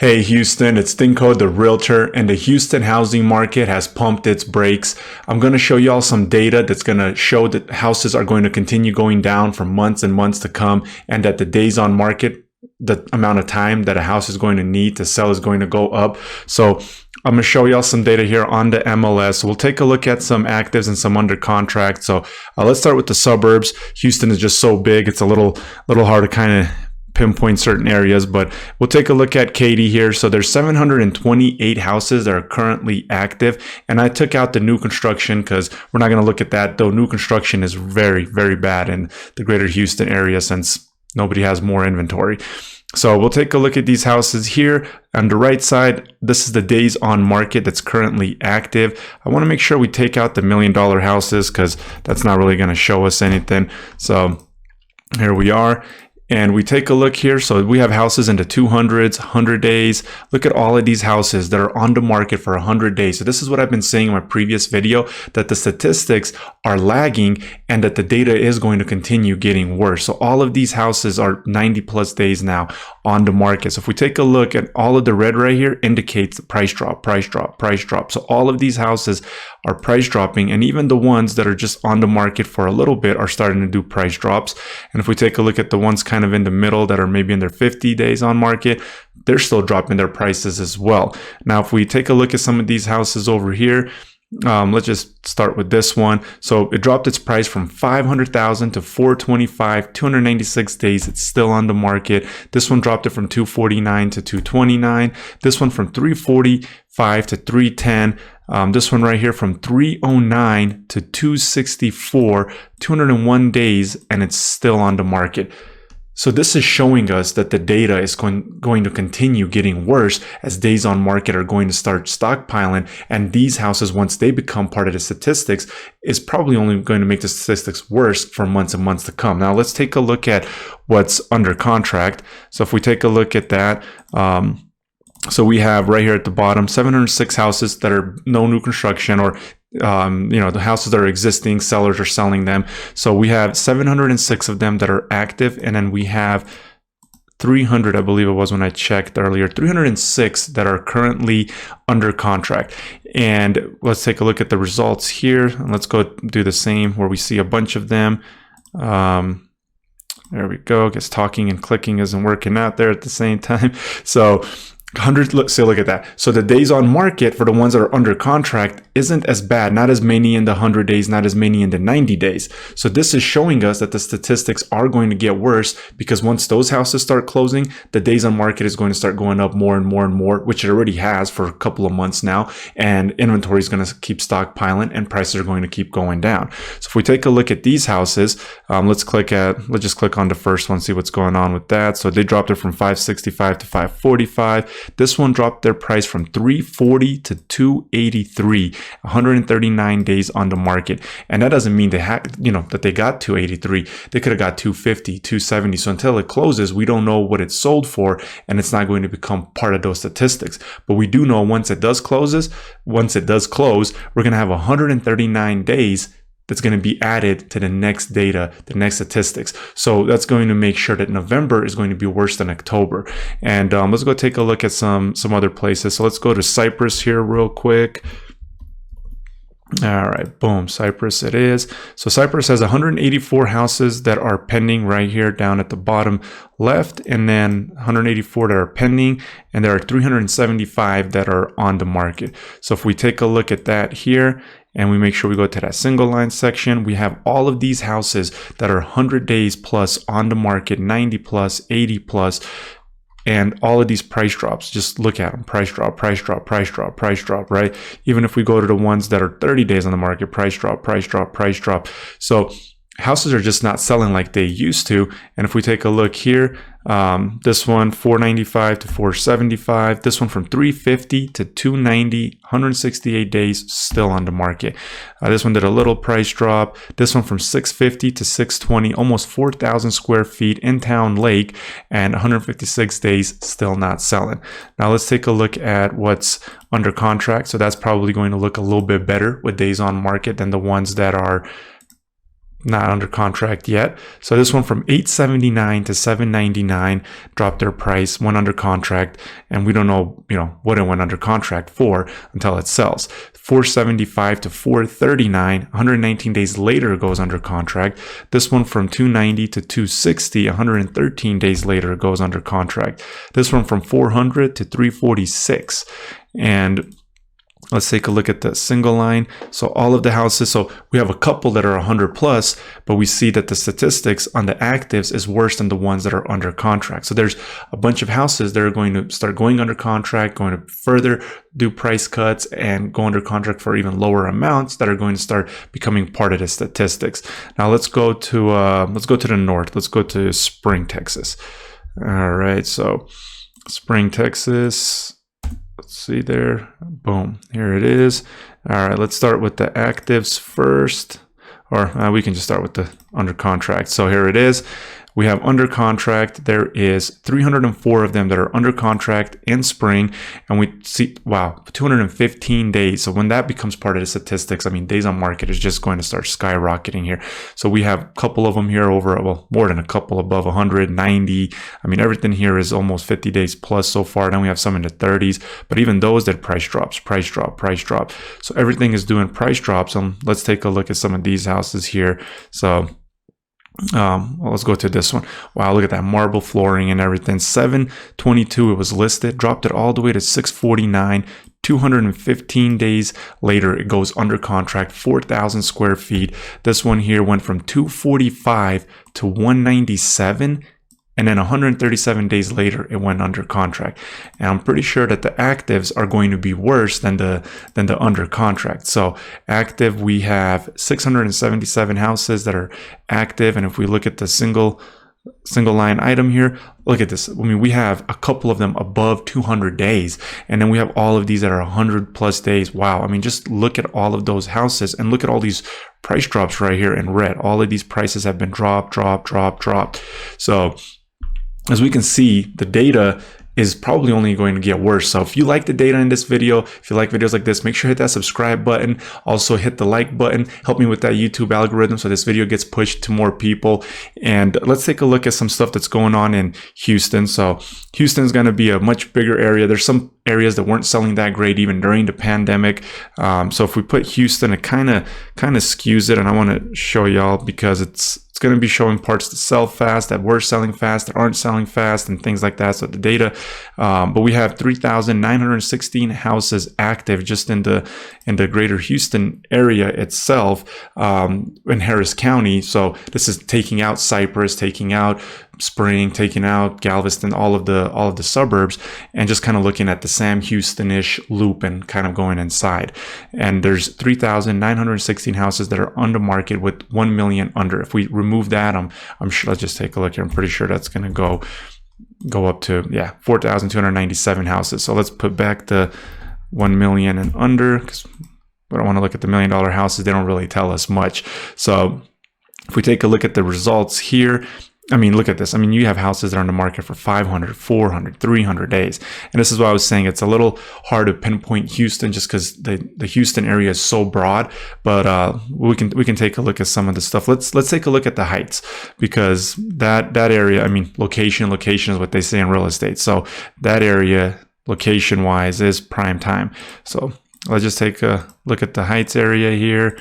Hey Houston, it's Dinko the Realtor, and the Houston housing market has pumped its brakes. I'm going to show you all some data that's going to show that houses are going to continue going down for months and months to come, and that the days on market, the amount of time that a house is going to need to sell, is going to go up. So I'm going to show y'all some data here on the MLS. We'll take a look at some actives and some under contract. So let's start with the suburbs. Houston is just so big, it's a little hard to kind of pinpoint certain areas, but we'll take a look at Katy here. So there's 728 houses that are currently active, and I took out the new construction because we're not going to look at that, though new construction is very, very bad in the greater Houston area since nobody has more inventory. So we'll take a look at these houses here. On the right side, this is the days on market that's currently active. I want to make sure we take out the $1 million houses because that's not really going to show us anything. So here we are. And we take a look here. So we have houses in the 200s, 100 days. Look at all of these houses that are on the market for 100 days. So this is what I've been saying in my previous video, that the statistics are lagging and that the data is going to continue getting worse. So all of these houses are 90 plus days now on the market. So if we take a look at all of the red right here, indicates the price drop, price drop, price drop. So all of these houses are price dropping, and even the ones that are just on the market for a little bit are starting to do price drops. And if we take a look at the ones kind of in the middle that are maybe in their 50 days on market, they're still dropping their prices as well. Now, if we take a look at some of these houses over here, let's just start with this one. So it dropped its price from 500,000 to 425, 296 days. It's still on the market. This one dropped it from 249 to 229. This one from 345 to 310. This one right here from 309 to 264, 201 days, and it's still on the market. So this is showing us that the data is going to continue getting worse as days on market are going to start stockpiling. And these houses, once they become part of the statistics, is probably only going to make the statistics worse for months and months to come. Now let's take a look at what's under contract. So if we take a look at that, so we have right here at the bottom, 706 houses that are no new construction, or the houses that are existing, sellers are selling them. So we have 706 of them that are active, and then we have 300, I believe it was when I checked earlier, 306 that are currently under contract. And let's take a look at the results here. And let's go do the same where we see a bunch of them. There we go. I guess talking and clicking isn't working out there at the same time. So 100, look at that. So the days on market for the ones that are under contract isn't as bad, not as many in the 100 days, not as many in the 90 days. So this is showing us that the statistics are going to get worse, because once those houses start closing, the days on market is going to start going up more and more and more, which it already has for a couple of months now. And inventory is going to keep stockpiling and prices are going to keep going down. So if we take a look at these houses, let's just click on the first one, see what's going on with that. So they dropped it from 565 to 545. This one dropped their price from 340 to 283, 139 days on the market. And that doesn't mean they had, that they got 283. They could have got 250, 270. So until it closes, we don't know what it sold for, and it's not going to become part of those statistics. But we do know once it does close, we're going to have 139 days that's going to be added to the next data, the next statistics. So that's going to make sure that November is going to be worse than October. And let's go take a look at some other places. So let's go to Cypress here real quick. All right, boom, Cypress it is. So Cypress has 184 houses that are pending right here down at the bottom left, and then 184 that are pending, and there are 375 that are on the market. So if we take a look at that here, and we make sure we go to that single line section, we have all of these houses that are 100 days plus on the market, 90 plus, 80 plus, and all of these price drops. Just look at them, price drop, price drop, price drop, price drop, right? Even if we go to the ones that are 30 days on the market, price drop, price drop, price drop. So houses are just not selling like they used to. And if we take a look here, this one 495 to 475, this one from 350 to 290, 168 days still on the market. This one did a little price drop. This one from 650 to 620, almost 4,000 square feet in Town Lake, and 156 days still not selling. Now let's take a look at what's under contract. So that's probably going to look a little bit better with days on market than the ones that are not under contract yet. So this one from 879 to 799 dropped their price, went under contract, and we don't know, what it went under contract for until it sells. 475 to 439, 119 days later it goes under contract. This one from 290 to 260, 113 days later it goes under contract. This one from 400 to 346. And let's take a look at the single line. So all of the houses, so we have a couple that are 100 plus, but we see that the statistics on the actives is worse than the ones that are under contract. So there's a bunch of houses that are going to start going under contract, going to further do price cuts and go under contract for even lower amounts that are going to start becoming part of the statistics. Now let's go to the north. Let's go to Spring, Texas. All right, so Spring, Texas. Let's see there. Boom. Here it is. All right. Let's start with the actives first, or we can just start with the under contract. So here it is. We have under contract. There is 304 of them that are under contract in spring. And we see, wow, 215 days. So when that becomes part of the statistics, I mean, days on market is just going to start skyrocketing here. So we have a couple of them here over, well, more than a couple above 190. I mean, everything here is almost 50 days plus so far. Then we have some in the 30s, but even those that price drop. So everything is doing price drops. Let's take a look at some of these houses here. So well, let's go to this one. Wow, look at that marble flooring and everything. 722 it was listed, dropped it all the way to 649. 215 days later it goes under contract, 4,000 square feet. This one here went from 245 to 197, and then 137 days later it went under contract. And I'm pretty sure that the actives are going to be worse than the under contract. So active, we have 677 houses that are active, and if we look at the single line item here, look at this. I mean, we have a couple of them above 200 days, and then we have all of these that are 100 plus days. Wow. I mean, just look at all of those houses and look at all these price drops right here in red. All of these prices have been dropped. So as we can see, the data is probably only going to get worse. So if you like the data in this video, if you like videos like this, make sure to hit that subscribe button. Also hit the like button. Help me with that YouTube algorithm so this video gets pushed to more people. And let's take a look at some stuff that's going on in Houston. So Houston's going to be a much bigger area. There's some areas that weren't selling that great even during the pandemic. So if we put Houston, it kind of skews it. And I want to show y'all because it's going to be showing parts that sell fast, that were selling fast, that aren't selling fast, and things like that. So the data, but we have 3,916 houses active just in the greater Houston area itself, in Harris County. So this is taking out Cypress, taking out Spring, taking out Galveston, all of the suburbs, and just kind of looking at the Sam Houston-ish loop and kind of going inside. And there's 3,916 houses that are on the market with 1 million under. If we remove that, I'm sure, let's just take a look here. I'm pretty sure that's going to go up to 4,297 houses. So let's put back the 1 million and under, because we don't want to look at the $1 million houses. They don't really tell us much. So if we take a look at the results here, I mean, look at this. I mean, you have houses that are on the market for 500, 400, 300 days. And this is why I was saying it's a little hard to pinpoint Houston just because the Houston area is so broad. But we can take a look at some of the stuff. Let's take a look at the Heights, because that area, I mean, location is what they say in real estate. So that area, location wise, is prime time. So let's just take a look at the Heights area here.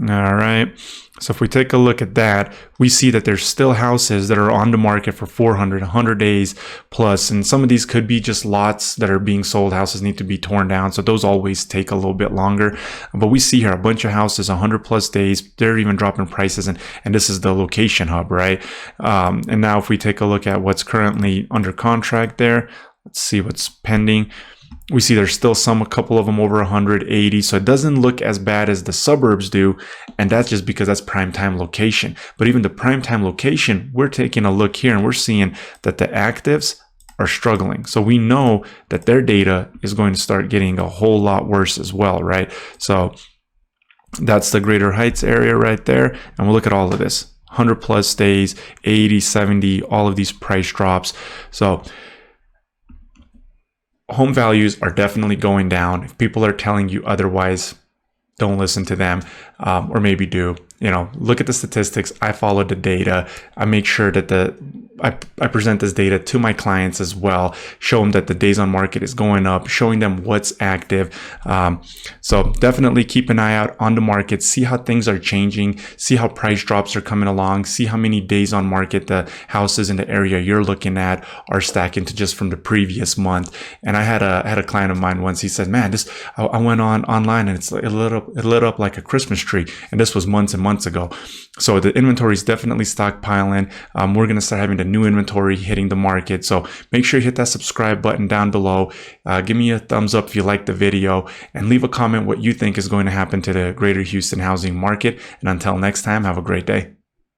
All right. So if we take a look at that, we see that there's still houses that are on the market for 400, 100 days plus. And some of these could be just lots that are being sold. Houses need to be torn down. So those always take a little bit longer. But we see here a bunch of houses, 100 plus days. They're even dropping prices. And this is the location hub, right? And now if we take a look at what's currently under contract there, let's see what's pending. We see there's still a couple of them over 180. So it doesn't look as bad as the suburbs do. And that's just because that's prime time location. But even the prime time location, we're taking a look here and we're seeing that the actives are struggling. So we know that their data is going to start getting a whole lot worse as well, right? So that's the Greater Heights area right there. And we'll look at all of this. 100 plus days, 80, 70, all of these price drops. So home values are definitely going down. If people are telling you otherwise, don't listen to them, or maybe do. look at the statistics. I follow the data. I make sure that I present this data to my clients as well, show them that the days on market is going up, showing them what's active. So definitely keep an eye out on the market, see how things are changing, see how price drops are coming along, see how many days on market the houses in the area you're looking at are stacking to just from the previous month. And I had a client of mine once, he said, man, I went online and it lit up like a Christmas tree. And this was months and months ago. So the inventory is definitely stockpiling. We're going to start having the new inventory hitting the market. So make sure you hit that subscribe button down below. Give me a thumbs up if you like the video, and leave a comment what you think is going to happen to the greater Houston housing market. And until next time, have a great day.